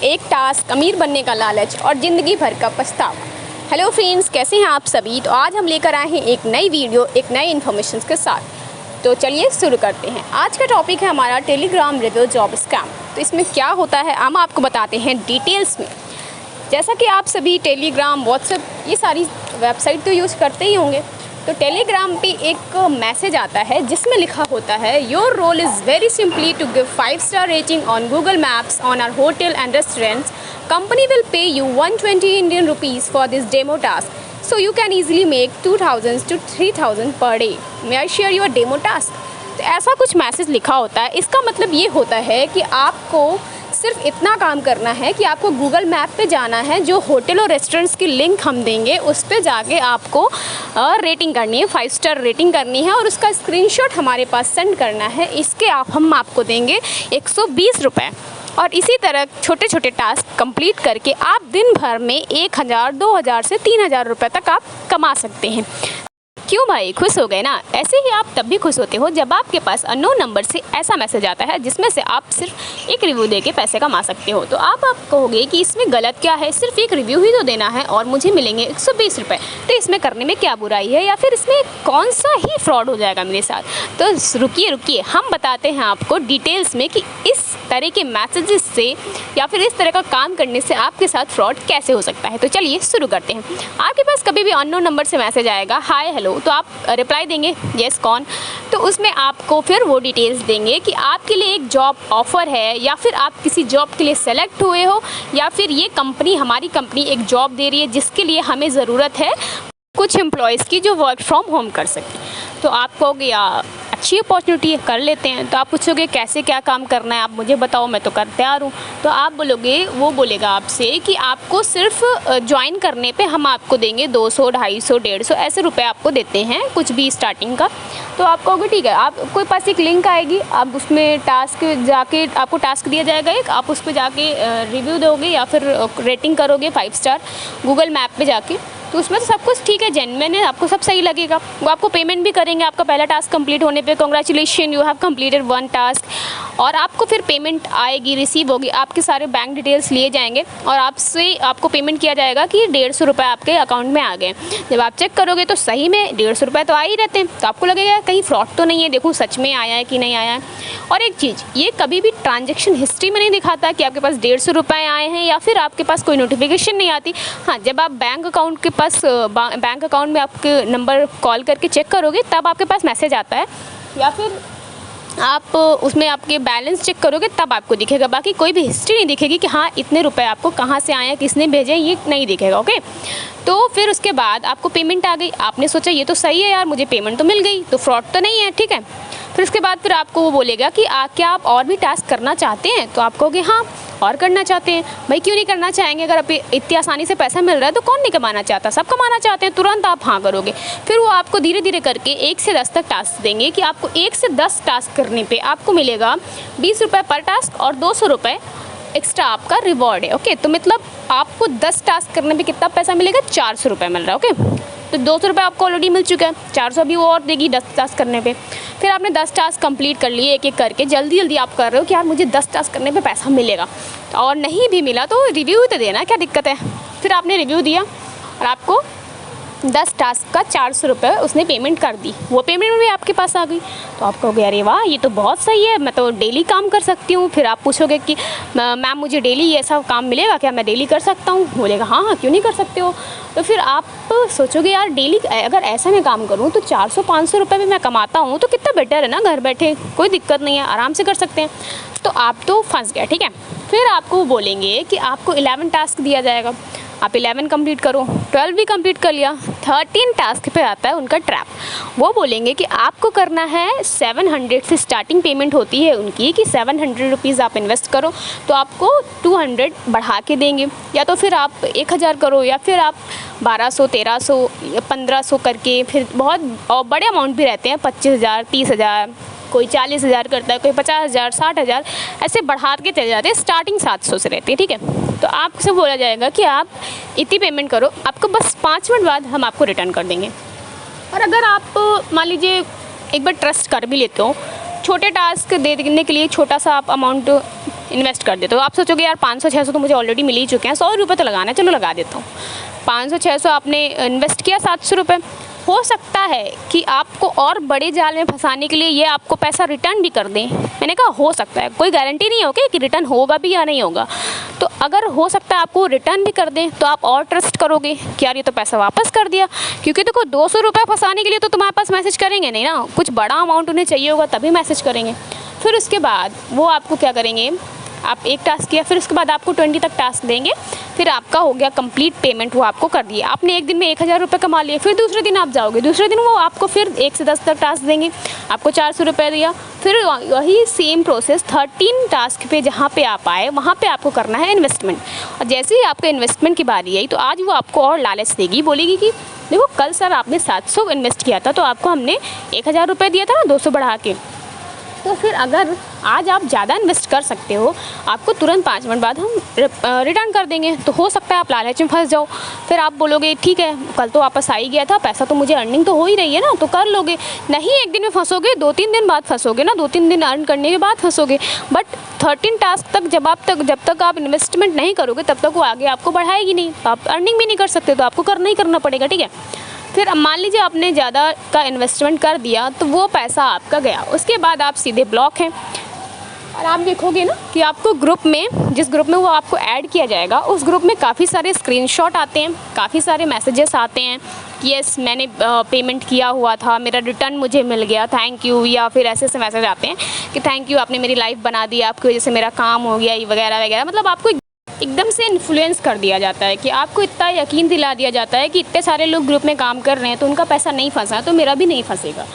एक टास्क, अमीर बनने का लालच और ज़िंदगी भर का पछतावा। हेलो फ्रेंड्स, कैसे हैं आप सभी। तो आज हम लेकर आए हैं एक नई वीडियो एक नए इन्फॉर्मेशन के साथ। तो चलिए शुरू करते हैं। आज का टॉपिक है हमारा टेलीग्राम रिव्यू जॉब स्कैम। तो इसमें क्या होता है हम आपको बताते हैं डिटेल्स में। जैसा कि आप सभी टेलीग्राम, व्हाट्सएप ये सारी वेबसाइट तो यूज़ करते ही होंगे। तो टेलीग्राम पे एक मैसेज आता है जिसमें लिखा होता है your role is very simply to give 5-star rating on Google Maps on our hotel and restaurants. Company will pay you 120 Indian rupees for this demo task, so you can easily make 2000 to 3000 per day. May I share your demo task? तो ऐसा कुछ message लिखा होता है। इसका मतलब ये होता है कि आपको सिर्फ इतना काम करना है कि आपको गूगल मैप पे जाना है, जो होटल और रेस्टोरेंट्स की लिंक हम देंगे उस पे जाके आपको रेटिंग करनी है, 5-star रेटिंग करनी है और उसका स्क्रीनशॉट हमारे पास सेंड करना है। इसके हम आपको देंगे 120 रुपये। और इसी तरह छोटे छोटे टास्क कंप्लीट करके आप दिन भर में 1000, 2000 से 3000 रुपये तक आप कमा सकते हैं। क्यों भाई, खुश हो गए ना। ऐसे ही आप तब भी खुश होते हो जब आपके पास अननोन नंबर से ऐसा मैसेज आता है जिसमें से आप सिर्फ एक रिव्यू देके पैसे कमा सकते हो। तो आप कहोगे कि इसमें गलत क्या है, सिर्फ एक रिव्यू ही तो देना है और मुझे मिलेंगे 120 रुपये। तो इसमें करने में क्या बुराई है, या फिर इसमें कौन सा ही फ्रॉड हो जाएगा मेरे साथ। तो रुकिए हम बताते हैं आपको डिटेल्स में कि इस तरह के मैसेजेस से या फिर इस तरह का काम करने से आपके साथ फ्रॉड कैसे हो सकता है। तो चलिए शुरू करते हैं। आपके पास कभी भी अननोन नंबर से मैसेज आएगा हाय हेलो, तो आप रिप्लाई देंगे येस कौन। तो उसमें आपको फिर वो डिटेल्स देंगे कि आपके लिए एक जॉब ऑफ़र है, या फिर आप किसी जॉब के लिए सेलेक्ट हुए हो, या फिर ये कंपनी, हमारी कंपनी एक जॉब दे रही है जिसके लिए हमें ज़रूरत है कुछ एम्प्लॉयज़ की जो वर्क फ्रॉम होम कर सकें। तो आप कहोगे यार अच्छी अपॉर्चुनिटी है, कर लेते हैं। तो आप पूछोगे कैसे क्या काम करना है, आप मुझे बताओ, मैं तो कर तैयार हूँ। तो आप बोलोगे, वो बोलेगा आपसे कि आपको सिर्फ ज्वाइन करने पे हम आपको देंगे 200, 250, 150 ऐसे रुपए आपको देते हैं, कुछ भी स्टार्टिंग का। तो आप कहोगे ठीक है। आपके पास एक लिंक आएगी, आप उसमें टास्क जाके, आपको टास्क दिया जाएगा एक, आप उस पर जाके रिव्यू दोगे या फिर रेटिंग करोगे 5-star गूगल मैप पे जाके। तो उसमें तो सब कुछ ठीक है, जेन्युइन है, आपको सब सही लगेगा। वो आपको पेमेंट भी करेंगे आपका पहला टास्क कंप्लीट होने पे। Congratulation, you have completed 1 task. और आपको फिर पेमेंट आएगी, रिसीव होगी, आपके सारे बैंक डिटेल्स लिए जाएंगे और आपको पेमेंट किया जाएगा कि 150 रुपये आपके अकाउंट में आ गए। जब आप चेक करोगे तो सही में 150 रुपये तो आ ही रहते हैं। तो आपको लगेगा कहीं फ्रॉड तो नहीं है, देखूँ सच में आया है कि नहीं आया है। और एक चीज़, ये कभी भी ट्रांजेक्शन हिस्ट्री में नहीं दिखाता कि आपके पास 150 रुपये आए हैं, या फिर आपके पास कोई नोटिफिकेशन नहीं आती। हाँ, जब आप बैंक अकाउंट में आपके नंबर कॉल करके चेक करोगे तब आपके पास मैसेज आता है, या फिर आप उसमें आपके बैलेंस चेक करोगे तब आपको दिखेगा। बाकी कोई भी हिस्ट्री नहीं दिखेगी कि हाँ इतने रुपए आपको कहाँ से आए हैं, किसने भेजे, ये नहीं दिखेगा। ओके, तो फिर उसके बाद आपको पेमेंट आ गई। आपने सोचा ये तो सही है यार, मुझे पेमेंट तो मिल गई, तो फ्रॉड तो नहीं है, ठीक है। फिर उसके बाद फिर आपको वो बोलेगा कि क्या आप और भी टास्क करना चाहते हैं। तो आप कहोगे हाँ और करना चाहते हैं। भाई क्यों नहीं करना चाहेंगे, अगर आप इतनी आसानी से पैसा मिल रहा है तो कौन नहीं कमाना चाहता, सब कमाना चाहते हैं। तुरंत आप हाँ करोगे। फिर वो आपको धीरे धीरे करके 1 से 10 तक टास्क देंगे कि आपको 1 से 10 टास्क करने पे आपको मिलेगा 20 रुपये पर टास्क और 200 रुपये एक्स्ट्रा आपका रिवॉर्ड है। ओके, तो मतलब आपको 10 टास्क करने पे कितना पैसा मिलेगा, 400 रुपये मिल रहा है। ओके, तो 200 रुपये आपको ऑलरेडी मिल चुका है, 400 अभी वो और देगी 10 टास्क करने पे। फिर आपने 10 टास्क कंप्लीट कर लिए एक एक करके, जल्दी आप कर रहे हो कि यार मुझे 10 टास्क करने पे पैसा मिलेगा। और नहीं भी मिला तो रिव्यू तो देना, क्या दिक्कत है। फिर आपने रिव्यू दिया और आपको 10 टास्क का 400 रुपये उसने पेमेंट कर दी, वो पेमेंट भी आपके पास आ गई। तो आप कहोगे अरे वाह ये तो बहुत सही है, मैं तो डेली काम कर सकती हूँ। फिर आप पूछोगे कि मैम मुझे डेली ऐसा काम मिलेगा क्या, मैं डेली कर सकता हूँ। बोलेगा हाँ क्यों नहीं कर सकते हो। तो फिर आप सोचोगे यार डेली अगर ऐसा मैं काम करूँ तो 400-500 रुपये भी मैं कमाता हूँ तो कितना बेटर है ना, घर बैठे कोई दिक्कत नहीं है, आराम से कर सकते हैं। तो आप तो फंस गए, ठीक है। फिर आपको बोलेंगे कि आपको 11 टास्क दिया जाएगा, आप 11 कंप्लीट करो, 12 भी कंप्लीट कर लिया, 13 टास्क पे आता है उनका ट्रैप। वो बोलेंगे कि आपको करना है 700 से स्टार्टिंग पेमेंट होती है उनकी कि 700 रुपीज़ आप इन्वेस्ट करो तो आपको 200 बढ़ा के देंगे, या तो फिर आप 1000 करो, या फिर आप 1200, 1300, 1500 करके। फिर बहुत बड़े अमाउंट भी रहते हैं, 25,000, 30,000, कोई 40,000 करता है, कोई 50,000, 60,000 ऐसे बढ़ा के चले जाते हैं। स्टार्टिंग 700 से रहती है, ठीक है। तो आपसे बोला जाएगा कि आप इतनी पेमेंट करो, आपको बस 5 मिनट बाद हम आपको रिटर्न कर देंगे। और अगर आप मान लीजिए एक बार ट्रस्ट कर भी लेते हो, छोटे टास्क दे देने के लिए छोटा सा आप अमाउंट इन्वेस्ट कर देते हो। आप सोचोगे यार 500-600 तो मुझे ऑलरेडी मिल ही चुके हैं, 100 रुपये तो लगाना है, चलो लगा देता हूँ। 500-600 आपने इन्वेस्ट किया, 700 रुपये। हो सकता है कि आपको और बड़े जाल में फंसाने के लिए ये आपको पैसा रिटर्न भी कर दें। मैंने कहा हो सकता है, कोई गारंटी नहीं होगी कि रिटर्न होगा भी या नहीं होगा। तो अगर हो सकता है आपको रिटर्न भी कर दें तो आप और ट्रस्ट करोगे कि यार ये तो पैसा वापस कर दिया। क्योंकि देखो 200 रुपये फंसाने के लिए तो तुम्हारे पास मैसेज करेंगे नहीं ना, कुछ बड़ा अमाउंट उन्हें चाहिए होगा तभी मैसेज करेंगे। फिर उसके बाद वो आपको क्या करेंगे, आप एक टास्क किया, फिर उसके बाद आपको 20 तक टास्क देंगे, फिर आपका हो गया कंप्लीट पेमेंट, वो आपको कर दिए। आपने एक दिन में 1000 रुपये कमा लिए, फिर दूसरे दिन आप जाओगे, दूसरे दिन वो आपको फिर 1 से 10 तक टास्क देंगे, आपको 400 रुपये दिया। फिर वही सेम प्रोसेस 13 टास्क पे जहाँ पे आप आए वहाँ पे आपको करना है इन्वेस्टमेंट। और जैसे ही आपका इन्वेस्टमेंट की बारी आई तो आज वो आपको और लालच देगी, बोलेगी कि देखो कल सर आपने 700 इन्वेस्ट किया था तो आपको हमने 1000 रुपये दिया था ना 200 बढ़ा के। तो फिर अगर आज आप ज़्यादा इन्वेस्ट कर सकते हो, आपको तुरंत 5 मिनट बाद हम रिटर्न कर देंगे। तो हो सकता है आप लालच में फंस जाओ, फिर आप बोलोगे ठीक है कल तो वापस आ ही गया था, पैसा तो मुझे अर्निंग तो हो ही रही है ना, तो कर लोगे। नहीं, एक दिन में फंसोगे, 2-3 दिन बाद फंसोगे ना, 2-3 दिन अर्न करने के बाद फंसोगे। बट 13 टास्क तक जब तक आप इन्वेस्टमेंट नहीं करोगे तब तक वो आगे आपको बढ़ाएगी नहीं, आप अर्निंग भी नहीं कर सकते, तो आपको करना ही करना पड़ेगा, ठीक है। फिर अब मान लीजिए आपने ज़्यादा का इन्वेस्टमेंट कर दिया तो वो पैसा आपका गया, उसके बाद आप सीधे ब्लॉक हैं। और आप देखोगे ना कि आपको ग्रुप में, जिस ग्रुप में वो आपको ऐड किया जाएगा, उस ग्रुप में काफ़ी सारे स्क्रीनशॉट आते हैं, काफ़ी सारे मैसेजेस आते हैं कि यस मैंने पेमेंट किया हुआ था, मेरा रिटर्न मुझे मिल गया, थैंक यू, या फिर ऐसे ऐसे मैसेज आते हैं कि थैंक यू आपने मेरी लाइफ बना दी, आपकी वजह से मेरा काम हो गया, ये वगैरह वगैरह। मतलब आपको एकदम से इन्फ्लुएंस कर दिया जाता है कि आपको इतना यकीन दिला दिया जाता है कि इतने सारे लोग ग्रुप में काम कर रहे हैं तो उनका पैसा नहीं फंसा तो मेरा भी नहीं फंसेगा।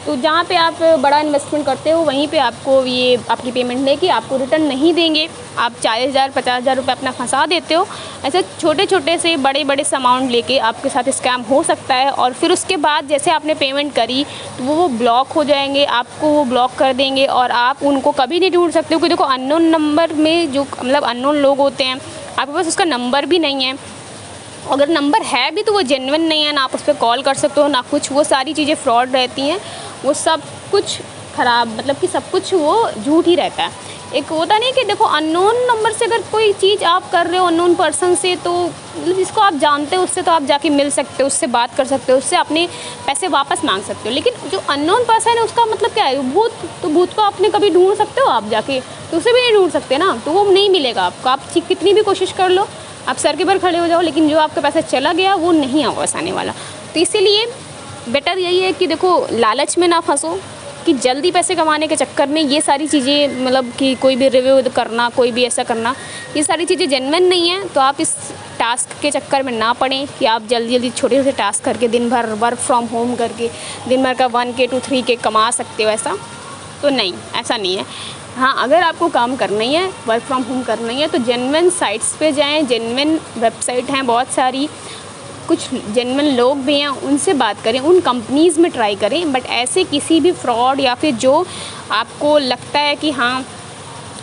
तो जहाँ पे आप बड़ा इन्वेस्टमेंट करते हो वहीं पे आपको ये आपकी पेमेंट लेके आपको रिटर्न नहीं देंगे। आप 40,000-50,000 रुपये अपना फंसा देते हो। ऐसे छोटे छोटे से बड़े बड़े अमाउंट लेके आपके साथ स्कैम हो सकता है। और फिर उसके बाद जैसे आपने पेमेंट करी तो वो ब्लॉक हो जाएंगे, आपको वो ब्लॉक कर देंगे और आप उनको कभी नहीं ढूंढ सकते हो। क्योंकि देखो अननोन नंबर में जो मतलब अननोन लोग होते हैं, आपके पास उसका नंबर भी नहीं है, अगर नंबर है भी तो वो जेन्युइन नहीं है, ना आप उस पर कॉल कर सकते हो ना कुछ, वो सारी चीज़ें फ्रॉड रहती हैं, वो सब कुछ ख़राब, मतलब कि सब कुछ वो झूठ ही रहता है। एक होता नहीं कि देखो अननोन नंबर से अगर कोई चीज़ आप कर रहे हो अननोन पर्सन से, तो मतलब जिसको आप जानते हो उससे तो आप जाके मिल सकते हो, उससे बात कर सकते हो, उससे अपने पैसे वापस मांग सकते हो। लेकिन जो अननोन पर्सन है उसका मतलब क्या है, भूत, तो भूत को आपने कभी ढूंढ सकते हो आप जाके, तो उसे भी नहीं ढूंढ सकते ना, तो वो नहीं मिलेगा आपको। आप कितनी भी कोशिश कर लो, आप सर के पर खड़े हो जाओ, लेकिन जो आपका पैसा चला गया वो नहीं वापस आने वाला। तो इसीलिए बेटर यही है कि देखो लालच में ना फंसो कि जल्दी पैसे कमाने के चक्कर में ये सारी चीज़ें, मतलब कि कोई भी रिव्यू करना, कोई भी ऐसा करना, ये सारी चीज़ें जेन्युइन नहीं है। तो आप इस टास्क के चक्कर में ना पड़ें कि आप जल्दी जल्दी छोटे छोटे टास्क करके दिन भर वर्क फ्रॉम होम करके दिन भर का 1K to 3K कमा सकते हो। ऐसा तो नहीं, ऐसा नहीं है। हाँ, अगर आपको काम करना ही है, वर्क फ्रॉम होम करना ही है, तो जेन्युइन साइट्स पे जाएं, जेन्युइन वेबसाइट हैं बहुत सारी, कुछ जेन्युइन लोग भी हैं, उनसे बात करें, उन कंपनीज़ में ट्राई करें। बट ऐसे किसी भी फ्रॉड या फिर जो आपको लगता है कि हाँ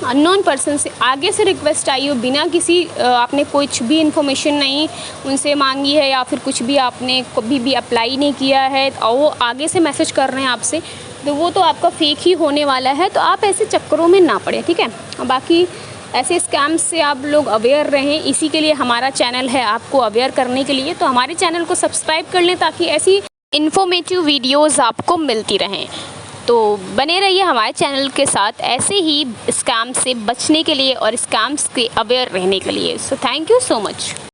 अननोन पर्सन से आगे से रिक्वेस्ट आई हो, बिना किसी आपने कुछ भी इन्फॉर्मेशन नहीं उनसे मांगी है या फिर कुछ भी आपने कभी भी अप्लाई नहीं किया है और वो आगे से मैसेज कर रहे हैं आपसे, तो वो तो आपका फेक ही होने वाला है। तो आप ऐसे चक्करों में ना पड़े, ठीक है। बाकी ऐसे स्कैम से आप लोग अवेयर रहें, इसी के लिए हमारा चैनल है, आपको अवेयर करने के लिए। तो हमारे चैनल को सब्सक्राइब कर लें ताकि ऐसी इन्फॉर्मेटिव वीडियोस आपको मिलती रहें। तो बने रहिए हमारे चैनल के साथ ऐसे ही स्कैम से बचने के लिए और स्कैम्स के अवेयर रहने के लिए। So thank you so much.